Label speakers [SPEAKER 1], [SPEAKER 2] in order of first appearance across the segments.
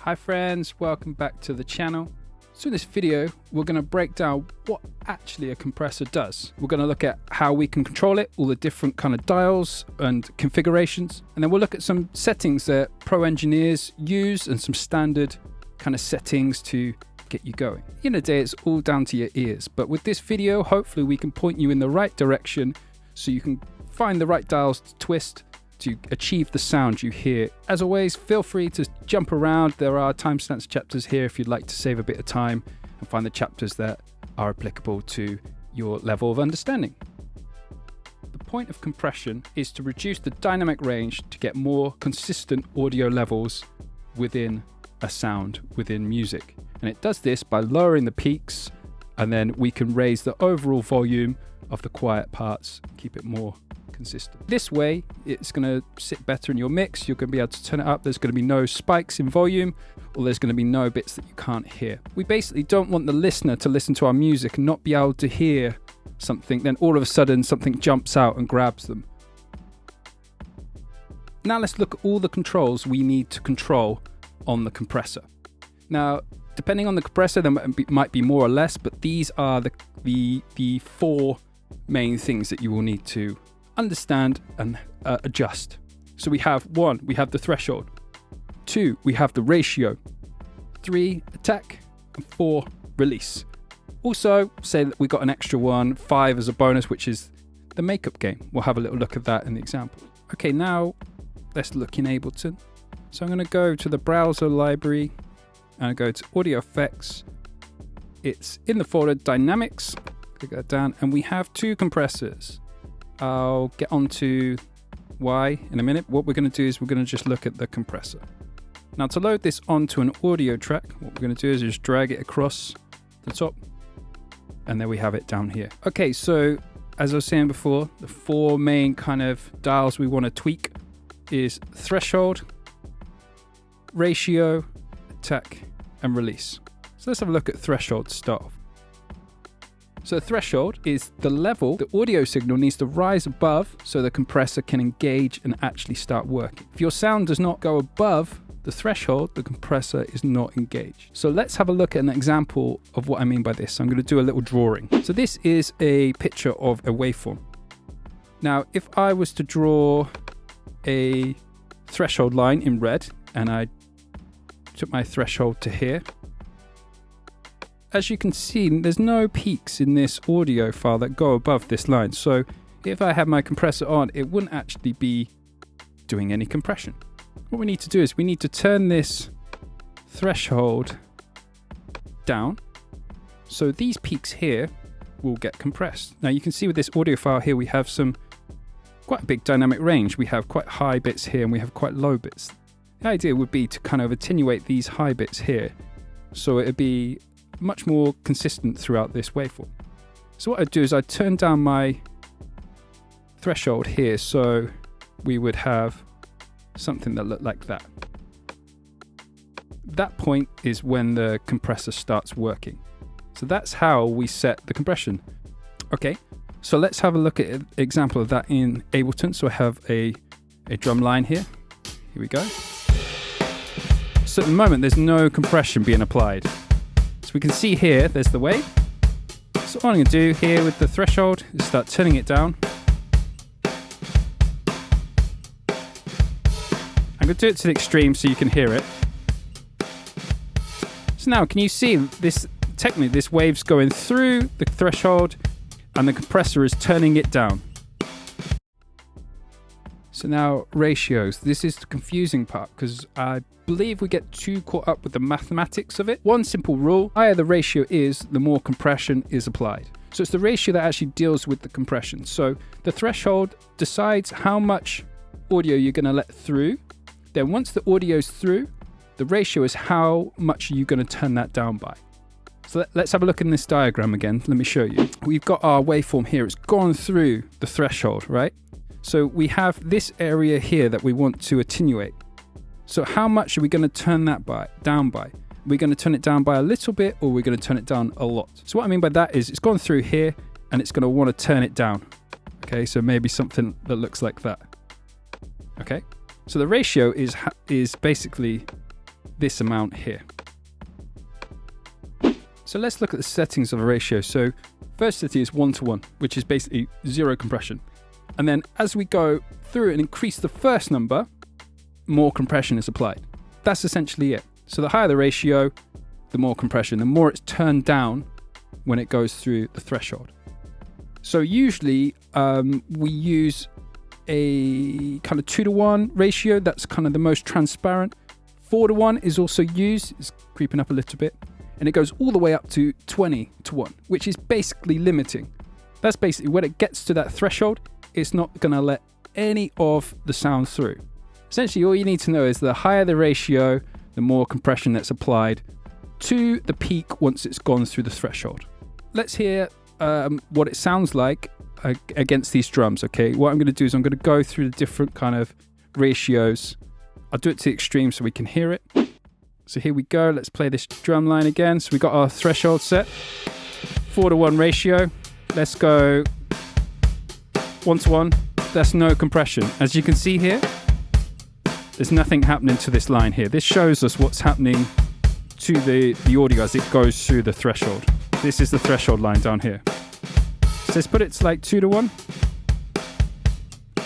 [SPEAKER 1] Hi friends, welcome back to the channel. So in this video, we're going to break down what actually a compressor does. We're going to look at how we can control it, all the different kind of dials and configurations. And then we'll look at some settings that pro engineers use and some standard kind of settings to get you going. At the end of the day, it's all down to your ears. But with this video, hopefully we can point you in the right direction so you can find the right dials to twist to achieve the sound you hear. As always, feel free to jump around. There are timestamps chapters here if you'd like to save a bit of time and find the chapters that are applicable to your level of understanding. The point of compression is to reduce the dynamic range to get more consistent audio levels within a sound, within music. And it does this by lowering the peaks, and then we can raise the overall volume of the quiet parts, keep it more consistent. This way, it's going to sit better in your mix. You're going to be able to turn it up. There's going to be no spikes in volume, or there's going to be no bits that you can't hear. We basically don't want the listener to listen to our music and not be able to hear something, then all of a sudden something jumps out and grabs them. Now let's look at all the controls we need to control on the compressor. Now, depending on the compressor, there might be more or less, but these are the four main things that you will need to understand and adjust. So we have 1, we have the threshold. 2, we have the ratio. 3, attack. And 4, release. Also, say that we got an extra one, 5 as a bonus, which is the makeup gain. We'll have a little look at that in the example. Okay, now let's look in Ableton. So I'm going to go to the browser library and I go to audio effects. It's in the folder dynamics. Click that down, and we have 2 compressors. I'll get onto why in a minute. What we're going to do is we're going to just look at the compressor. Now, to load this onto an audio track, what we're going to do is just drag it across the top, and there we have it down here. Okay, so as I was saying before, the 4 main kind of dials we want to tweak is threshold, ratio, attack, and release. So let's have a look at threshold to start off. So threshold is the level the audio signal needs to rise above so the compressor can engage and actually start working. If your sound does not go above the threshold, the compressor is not engaged. So let's have a look at an example of what I mean by this. I'm going to do a little drawing. So this is a picture of a waveform. Now, if I was to draw a threshold line in red and I took my threshold to here, as you can see, there's no peaks in this audio file that go above this line. So if I had my compressor on, it wouldn't actually be doing any compression. What we need to do is we need to turn this threshold down. So these peaks here will get compressed. Now you can see with this audio file here, we have some quite a big dynamic range. We have quite high bits here and we have quite low bits. The idea would be to kind of attenuate these high bits here. So it'd be much more consistent throughout this waveform. So what I'd do is I'd turn down my threshold here so we would have something that looked like that. That point is when the compressor starts working. So that's how we set the compression. Okay, so let's have a look at an example of that in Ableton. So I have a drum line here. Here we go. So at the moment there's no compression being applied. We can see here, there's the wave. So what I'm going to do here with the threshold is start turning it down. I'm going to do it to the extreme so you can hear it. So now, can you see this? Technically, this wave's going through the threshold and the compressor is turning it down. So now, ratios. This is the confusing part because I believe we get too caught up with the mathematics of it. One simple rule: the higher the ratio is, the more compression is applied. So it's the ratio that actually deals with the compression. So the threshold decides how much audio you're going to let through. Then once the audio's through, the ratio is how much you're going to turn that down by. So let's have a look in this diagram again. Let me show you. We've got our waveform here. It's gone through the threshold, right? So we have this area here that we want to attenuate. So how much are we going to turn that down by? Are we going to turn it down by a little bit, or are we going to turn it down a lot? So what I mean by that is it's gone through here and it's going to want to turn it down. Okay, so maybe something that looks like that. Okay, so the ratio is basically this amount here. So let's look at the settings of a ratio. So first setting is 1:1, which is basically 0 compression. And then as we go through and increase the first number, more compression is applied. That's essentially it. So the higher the ratio, the more compression, the more it's turned down when it goes through the threshold. So usually we use a kind of 2:1 ratio. That's kind of the most transparent. 4:1 is also used. It's creeping up a little bit. And it goes all the way up to 20:1, which is basically limiting. That's basically when it gets to that threshold, it's not going to let any of the sound through. Essentially, all you need to know is the higher the ratio, the more compression that's applied to the peak once it's gone through the threshold. Let's hear what it sounds like against these drums, okay? What I'm going to do is I'm going to go through the different kind of ratios. I'll do it to the extreme so we can hear it. So here we go. Let's play this drum line again. So we got our threshold set, 4:1 ratio. Let's go 1:1. That's no compression. As you can see here, there's nothing happening to this line here. This shows us what's happening to the audio as it goes through the threshold. This is the threshold line down here. So let's put it to like 2:1.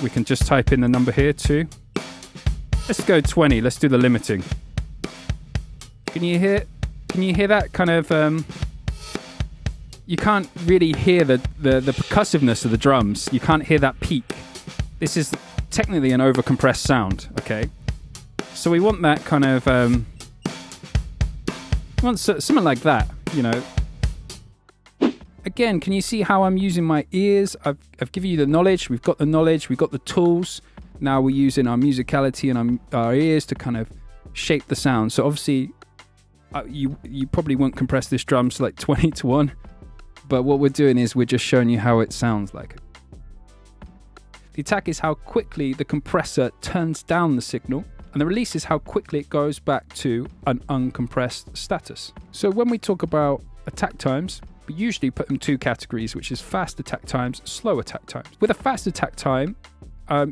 [SPEAKER 1] We can just type in the number here, 2. Let's go 20. Let's do the limiting. Can you hear that kind of, you can't really hear the percussiveness of the drums. You can't hear that peak. This is technically an overcompressed sound, okay? So we want that kind of, we want something like that, you know. Again, can you see how I'm using my ears? I've given you the knowledge. We've got the knowledge. We've got the tools. Now we're using our musicality and our ears to kind of shape the sound. So obviously, you probably won't compress this drum to like 20:1, but what we're doing is we're just showing you how it sounds like. The attack is how quickly the compressor turns down the signal, and the release is how quickly it goes back to an uncompressed status. So when we talk about attack times, we usually put them in 2 categories, which is fast attack times, slow attack times. With a fast attack time,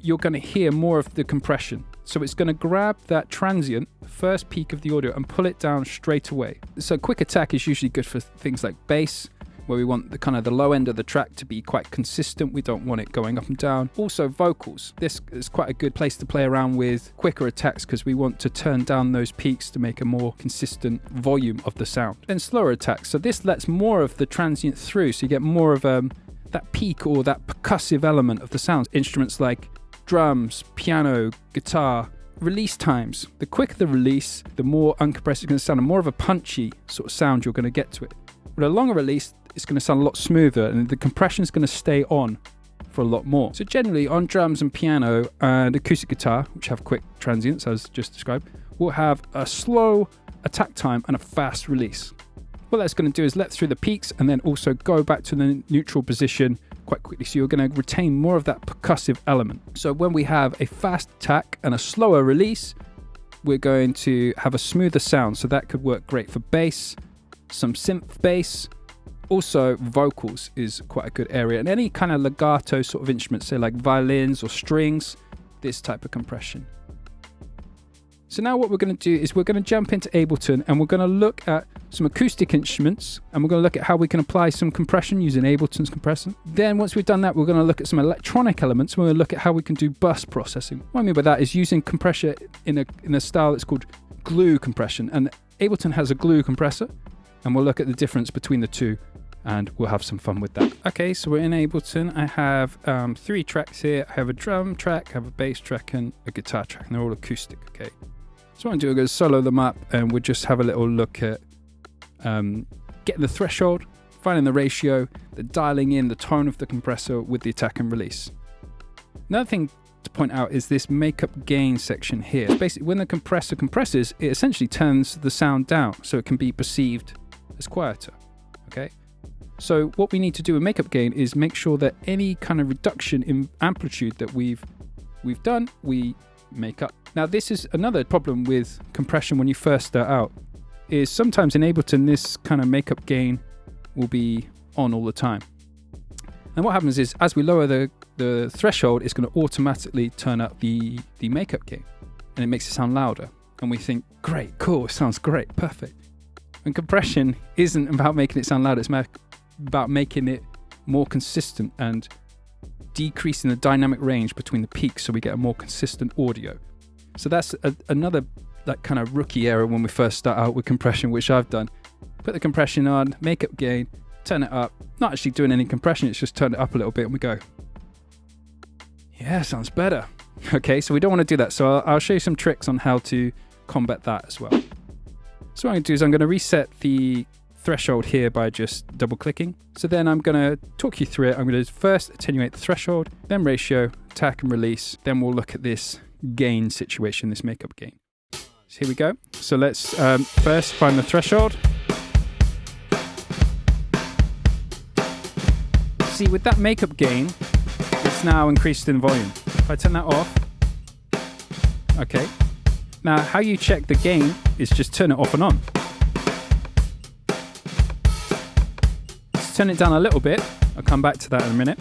[SPEAKER 1] you're going to hear more of the compression. So it's going to grab that transient, first peak of the audio, and pull it down straight away. So quick attack is usually good for things like bass, where we want the kind of the low end of the track to be quite consistent. We don't want it going up and down. Also vocals. This is quite a good place to play around with quicker attacks because we want to turn down those peaks to make a more consistent volume of the sound. Then slower attacks. So this lets more of the transient through, so you get more of that peak or that percussive element of the sound. Instruments like drums, piano, guitar. Release times. The quicker the release, the more uncompressed it's going to sound, and more of a punchy sort of sound you're going to get to it. With a longer release, it's going to sound a lot smoother, and the compression is going to stay on for a lot more. So generally on drums and piano and acoustic guitar, which have quick transients as just described, we'll have a slow attack time and a fast release. What that's going to do is let through the peaks and then also go back to the neutral position quite quickly. So you're going to retain more of that percussive element. So when we have a fast attack and a slower release, we're going to have a smoother sound. So that could work great for bass, some synth bass. Also vocals is quite a good area, and any kind of legato sort of instruments, say like violins or strings, this type of compression. So now what we're going to do is we're going to jump into Ableton and we're going to look at some acoustic instruments, and we're going to look at how we can apply some compression using Ableton's compressor. Then once we've done that, we're going to look at some electronic elements. We're going to look at how we can do bus processing. What I mean by that is using compressor in a style that's called glue compression, and Ableton has a glue compressor, and we'll look at the difference between the two, and we'll have some fun with that. Okay, so we're in Ableton. I have 3 tracks here. I have a drum track, I have a bass track, and a guitar track, and they're all acoustic, okay? So what I'm going to do, I'm going to solo them up, and we'll just have a little look at getting the threshold, finding the ratio, the dialing in the tone of the compressor with the attack and release. Another thing to point out is this makeup gain section here. Basically, when the compressor compresses, it essentially turns the sound down so it can be perceived as quieter, okay? So what we need to do with makeup gain is make sure that any kind of reduction in amplitude that we've done, we make up. Now this is another problem with compression when you first start out, is sometimes in Ableton this kind of makeup gain will be on all the time. And what happens is as we lower the threshold, it's going to automatically turn up the makeup gain, and it makes it sound louder. and we think, great, cool, sounds great, perfect. And compression isn't about making it sound loud, it's about making it more consistent and decreasing the dynamic range between the peaks so we get a more consistent audio. So that's another that kind of rookie error when we first start out with compression, which I've done. Put the compression on, makeup gain, turn it up, not actually doing any compression, it's just turn it up a little bit and we go, yeah, sounds better. Okay, so we don't want to do that. So I'll show you some tricks on how to combat that as well. So what I'm going to do is I'm going to reset the threshold here by just double clicking. So then I'm going to talk you through it. I'm going to first attenuate the threshold, then ratio, attack and release. Then we'll look at this gain situation, this makeup gain. So here we go. So let's first find the threshold. See, with that makeup gain, it's now increased in volume. If I turn that off, okay. Now, how you check the gain is just turn it off and on. Let's turn it down a little bit. I'll come back to that in a minute.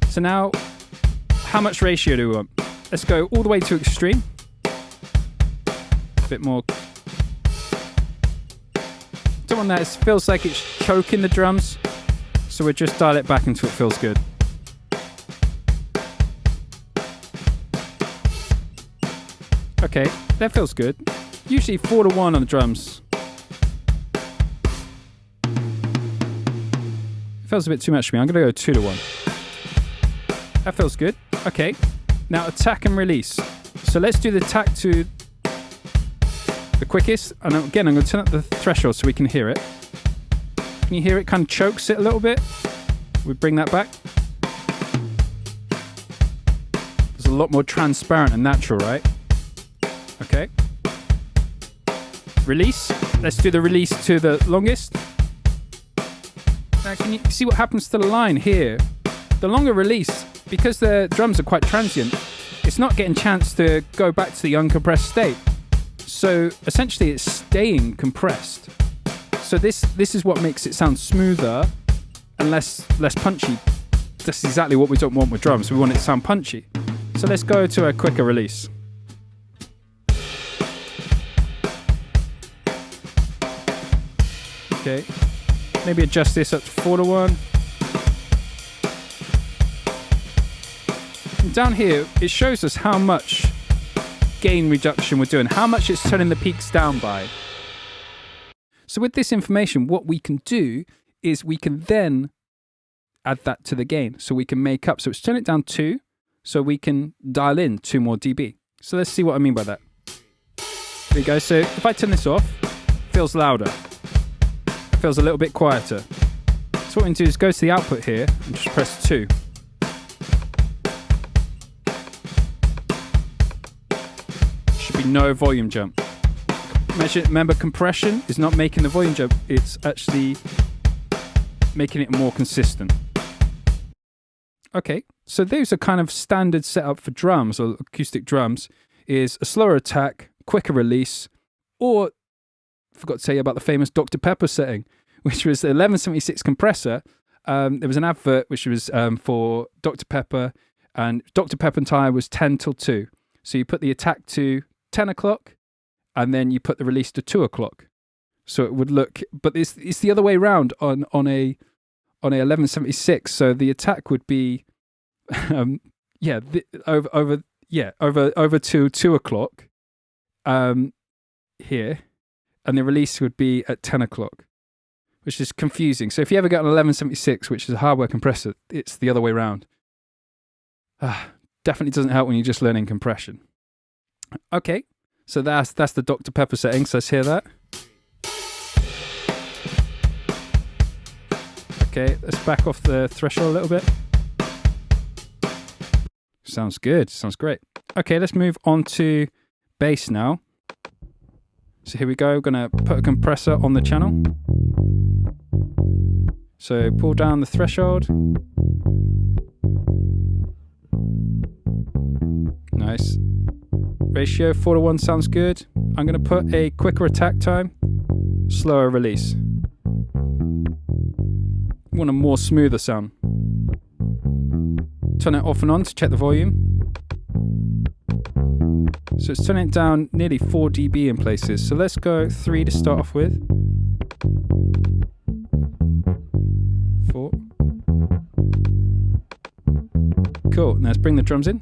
[SPEAKER 1] So now, how much ratio do we want? Let's go all the way to extreme. A bit more. Don't want that. It feels like it's choking the drums. So we'll just dial it back until it feels good. Okay, that feels good. Usually 4-1 on the drums. It feels a bit too much for me. I'm going to go 2-1. That feels good. Okay, now attack and release. So let's do the attack to the quickest. And again, I'm going to turn up the threshold so we can hear it. Can you hear it kind of chokes it a little bit? We bring that back. It's a lot more transparent and natural, right? Okay. Release. Let's do the release to the longest. Now can you see what happens to the line here? The longer release, because the drums are quite transient, it's not getting a chance to go back to the uncompressed state. So essentially it's staying compressed. So this is what makes it sound smoother and less punchy. That's exactly what we don't want with drums. We want it to sound punchy. So let's go to a quicker release. Okay, maybe adjust this up to 4-1. And down here, it shows us how much gain reduction we're doing, how much it's turning the peaks down by. So with this information, what we can do is we can then add that to the gain. So we can make up, so it's turn it down 2, so we can dial in 2 more dB. So let's see what I mean by that. There you go, so if I turn this off, it feels louder. Feels a little bit quieter. So what we can do is go to the output here and just press 2. Should be no volume jump. Remember, compression is not making the volume jump, it's actually making it more consistent. Okay, so those are kind of standard setup for drums or acoustic drums, is a slower attack, quicker release, or forgot to tell you about the famous Dr. Pepper setting, which was the 1176 compressor. There was an advert which was for Dr. Pepper, and Dr. Pepper and Tire was 10 till 2. So you put the attack to 10 o'clock, and then you put the release to 2 o'clock. So it would look, but it's the other way around on a 1176. So the attack would be, over to 2 o'clock, here. And the release would be at 10 o'clock, which is confusing. So if you ever got an 1176, which is a hardware compressor, it's the other way around. Definitely doesn't help when you're just learning compression. Okay, so that's the Dr. Pepper setting, so let's hear that. Okay, let's back off the threshold a little bit. Sounds good, sounds great. Okay, let's move on to bass now. So here we go, going to put a compressor on the channel. So pull down the threshold. Nice. Ratio 4-1 sounds good. I'm going to put a quicker attack time, slower release. I want a more smoother sound. Turn it off and on to check the volume. So it's turning it down nearly 4 dB in places. So let's go 3 to start off with. 4. Cool, now let's bring the drums in.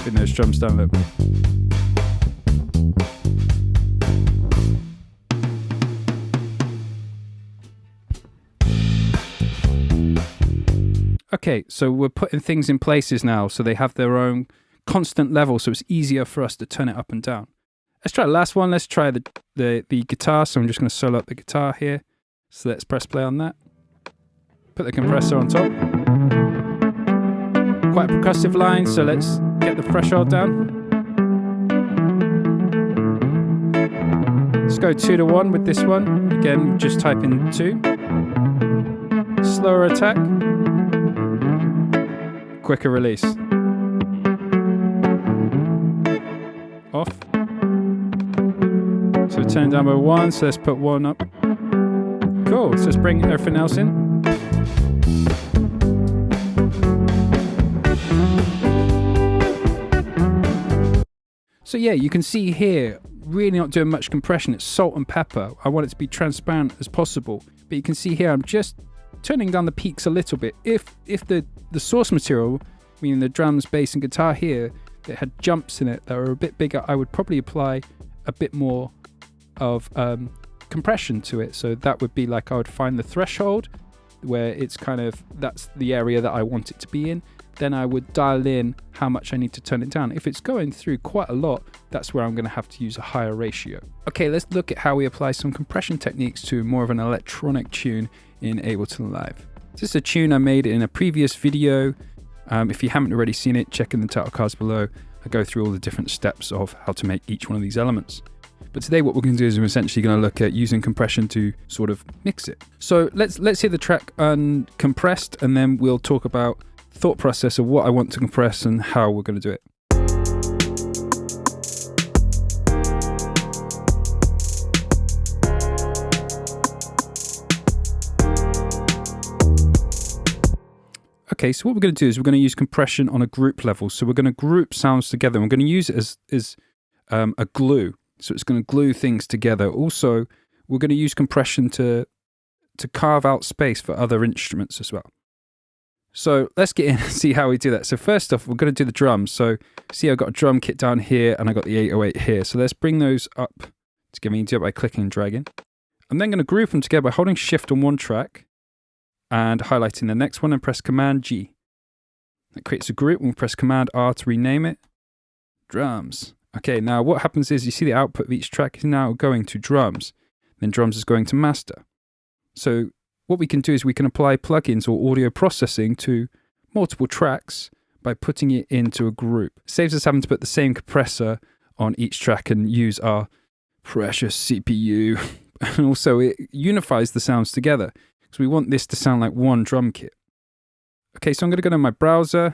[SPEAKER 1] Bring those drums down a little bit. Okay, so we're putting things in places now so they have their own constant level, so it's easier for us to turn it up and down. Let's try the last one. Let's try the guitar. So I'm just going to solo up the guitar here. So let's press play on that. Put the compressor on top. Quite a percussive line, so let's get the threshold down. Let's go 2 to 1 with this one. Again, just type in 2. Slower attack. Quicker release. Off. So we're turning down by 1, so let's put 1 up. Cool, so let's bring everything else in. So yeah, you can see here, really not doing much compression. It's salt and pepper. I want it to be transparent as possible. But you can see here, I'm just turning down the peaks a little bit. If the source material, meaning the drums, bass and guitar here, that had jumps in it that were a bit bigger, I would probably apply a bit more of compression to it. So that would be like, I would find the threshold where it's kind of, that's the area that I want it to be in. Then I would dial in how much I need to turn it down. If it's going through quite a lot, that's where I'm going to have to use a higher ratio. Okay, let's look at how we apply some compression techniques to more of an electronic tune in Ableton Live. This is a tune I made in a previous video. If you haven't already seen it, check in the title cards below. I go through all the different steps of how to make each one of these elements. But today what we're going to do is we're essentially going to look at using compression to sort of mix it. So let's hear the track uncompressed, and then we'll talk about thought process of what I want to compress and how we're going to do it. Okay, so what we're going to do is we're going to use compression on a group level. So we're going to group sounds together. We're going to use it as a glue. So it's going to glue things together. Also, we're going to use compression to carve out space for other instruments as well. So let's get in and see how we do that. So first off, we're going to do the drums. So see, I've got a drum kit down here and I've got the 808 here. So let's bring those up together. You can do it by clicking and dragging. I'm then going to group them together by holding shift on one track and highlighting the next one and press Command G. That creates a group. We'll press Command R to rename it. Drums. Okay, now what happens is you see the output of each track is now going to drums. Then drums is going to master. So what we can do is we can apply plugins or audio processing to multiple tracks by putting it into a group. It saves us having to put the same compressor on each track and use our precious CPU. And also it unifies the sounds together because we want this to sound like one drum kit. Okay, so I'm going to go to my browser,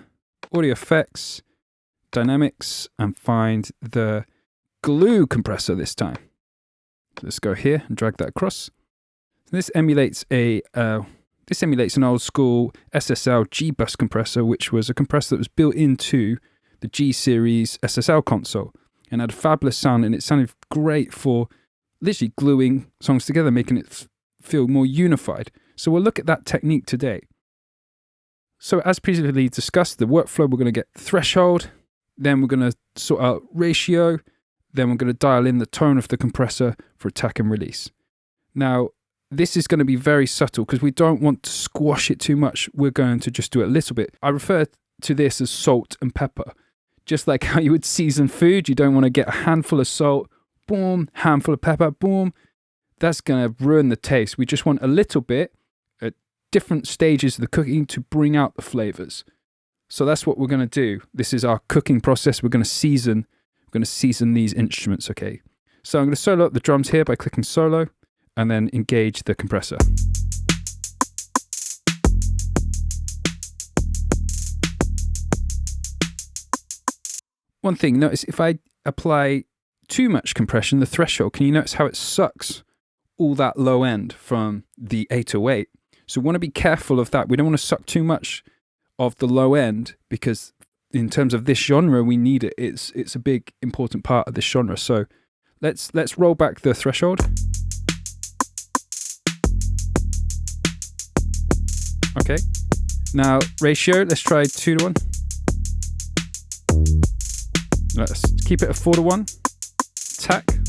[SPEAKER 1] Audio Effects, Dynamics, and find the glue compressor this time. So let's go here and drag that across. This emulates an old school SSL G-Bus compressor, which was a compressor that was built into the G series SSL console and had a fabulous sound, and it sounded great for literally gluing songs together, making it feel more unified. So we'll look at that technique today. So as previously discussed, the workflow, we're going to get threshold, then we're going to sort out ratio, then we're going to dial in the tone of the compressor for attack and release. Now, this is going to be very subtle because we don't want to squash it too much. We're going to just do it a little bit. I refer to this as salt and pepper. Just like how you would season food, you don't want to get a handful of salt, boom, handful of pepper, boom. That's going to ruin the taste. We just want a little bit at different stages of the cooking to bring out the flavors. So that's what we're going to do. This is our cooking process. We're going to season these instruments, okay? So I'm going to solo up the drums here by clicking solo, and then engage the compressor. One thing, notice if I apply too much compression, the threshold, can you notice how it sucks all that low end from the 808? So we want to be careful of that. We don't want to suck too much of the low end because in terms of this genre, we need it. It's a big important part of this genre. So let's roll back the threshold. Okay. Now ratio, let's try 2:1. Let's keep it a 4:1. Attack.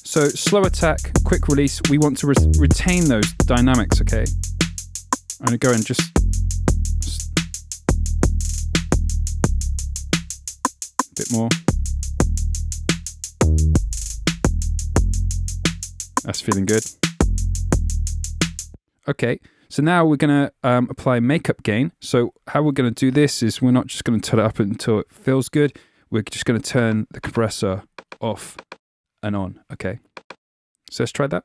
[SPEAKER 1] So slow attack, quick release. We want to retain those dynamics, okay? I'm gonna go and just a bit more. That's feeling good. Okay, so now we're gonna apply makeup gain. So how we're gonna do this is we're not just gonna turn it up until it feels good. We're just gonna turn the compressor off and on, okay? So let's try that.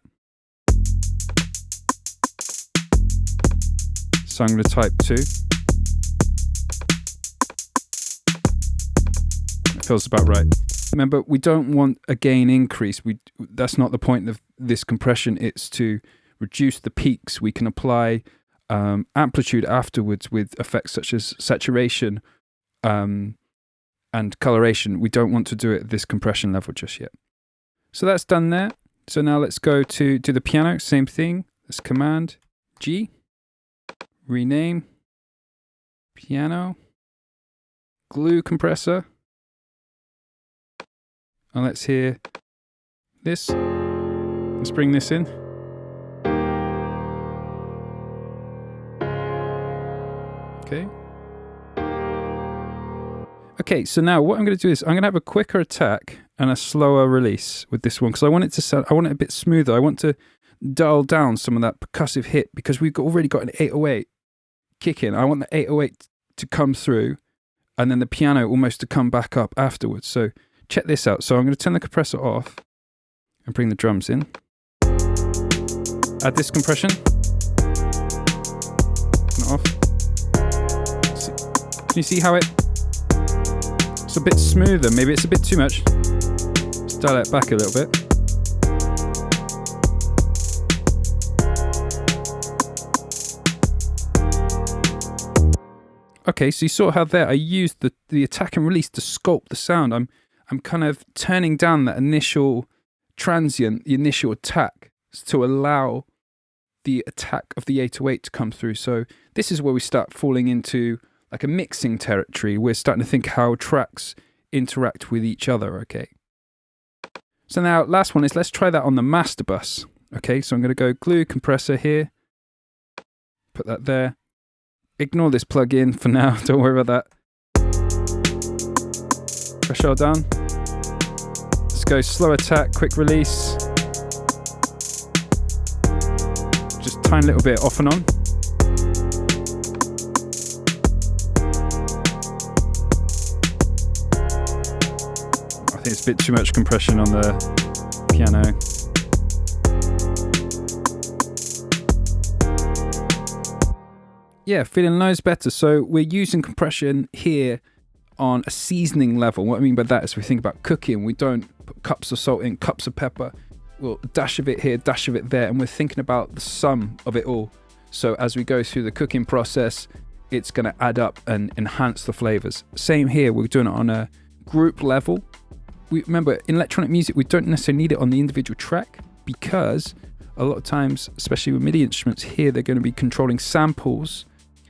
[SPEAKER 1] So I'm going to type 2. It feels about right. Remember, we don't want a gain increase. That's not the point of this compression. It's to reduce the peaks. We can apply amplitude afterwards with effects such as saturation and coloration. We don't want to do it at this compression level just yet. So that's done there. So now let's go to the piano. Same thing. Let's Command G. Rename. Piano. Glue compressor. And let's hear this. Let's bring this in. Okay. Okay, so now what I'm going to do is I'm going to have a quicker attack and a slower release with this one because I want it to sound, I want it a bit smoother. I want to dial down some of that percussive hit because we've already got an 808 kick in. I want the 808 to come through and then the piano almost to come back up afterwards. So check this out. So I'm going to turn the compressor off and bring the drums in. Add this compression. Turn it off. Can you see how it's a bit smoother? Maybe it's a bit too much. Let's dial it back a little bit. Okay, so you saw how there I used the attack and release to sculpt the sound. I'm kind of turning down that initial transient, the initial attack, to allow the attack of the 808 to come through. So this is where we start falling into like a mixing territory. We're starting to think how tracks interact with each other, okay? So now, last one is let's try that on the master bus. Okay, so I'm going to go glue compressor here. Put that there. Ignore this plug-in for now, don't worry about that. Threshold down. Let's go slow attack, quick release. Just tiny little bit off and on. I think it's a bit too much compression on the piano. Yeah, feeling loads better. So we're using compression here on a seasoning level. What I mean by that is we think about cooking. We don't put cups of salt in, cups of pepper. We'll dash of it here, dash of it there, and we're thinking about the sum of it all. So as we go through the cooking process, it's going to add up and enhance the flavors. Same here, we're doing it on a group level. We remember in electronic music, we don't necessarily need it on the individual track because a lot of times, especially with MIDI instruments here, they're going to be controlling samples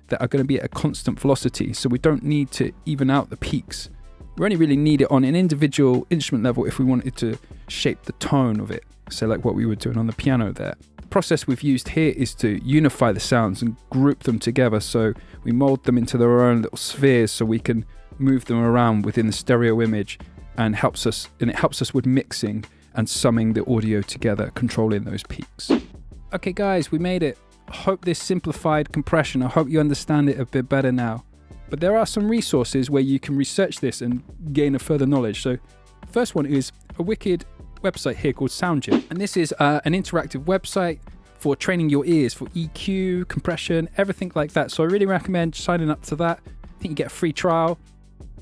[SPEAKER 1] that are going to be at a constant velocity. So we don't need to even out the peaks. We only really need it on an individual instrument level if we wanted to shape the tone of it. So like what we were doing on the piano there. The process we've used here is to unify the sounds and group them together. So we mold them into their own little spheres so we can move them around within the stereo image and it helps us with mixing and summing the audio together, controlling those peaks. Okay guys, we made it. I hope this simplified compression, I hope you understand it a bit better now. But there are some resources where you can research this and gain a further knowledge. So first one is a wicked website here called SoundGym. And this is an interactive website for training your ears for EQ, compression, everything like that. So I really recommend signing up to that. I think you get a free trial.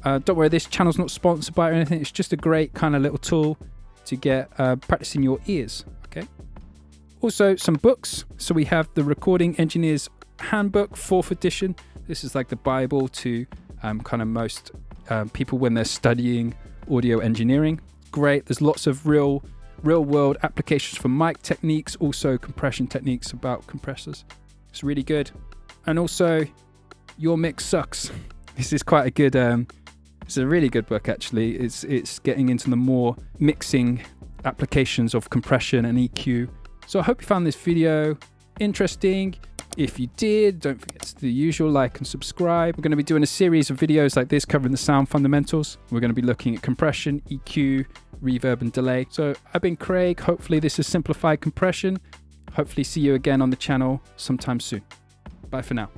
[SPEAKER 1] Don't worry, this channel's not sponsored by it or anything. It's just a great kind of little tool to get practicing your ears, okay? Also, some books. So we have the Recording Engineer's handbook, 4th edition. This is like the Bible to kind of most people when they're studying audio engineering. Great. There's lots of real world applications for mic techniques, also compression techniques about compressors. It's really good. And also, Your Mix Sucks. This is quite a good, it's a really good book actually. It's getting into the more mixing applications of compression and EQ. So I hope you found this video interesting. If you did, don't forget to do the usual, like and subscribe. We're going to be doing a series of videos like this covering the sound fundamentals. We're going to be looking at compression, EQ, reverb and delay. So I've been Craig. Hopefully this has simplified compression. Hopefully see you again on the channel sometime soon. Bye for now.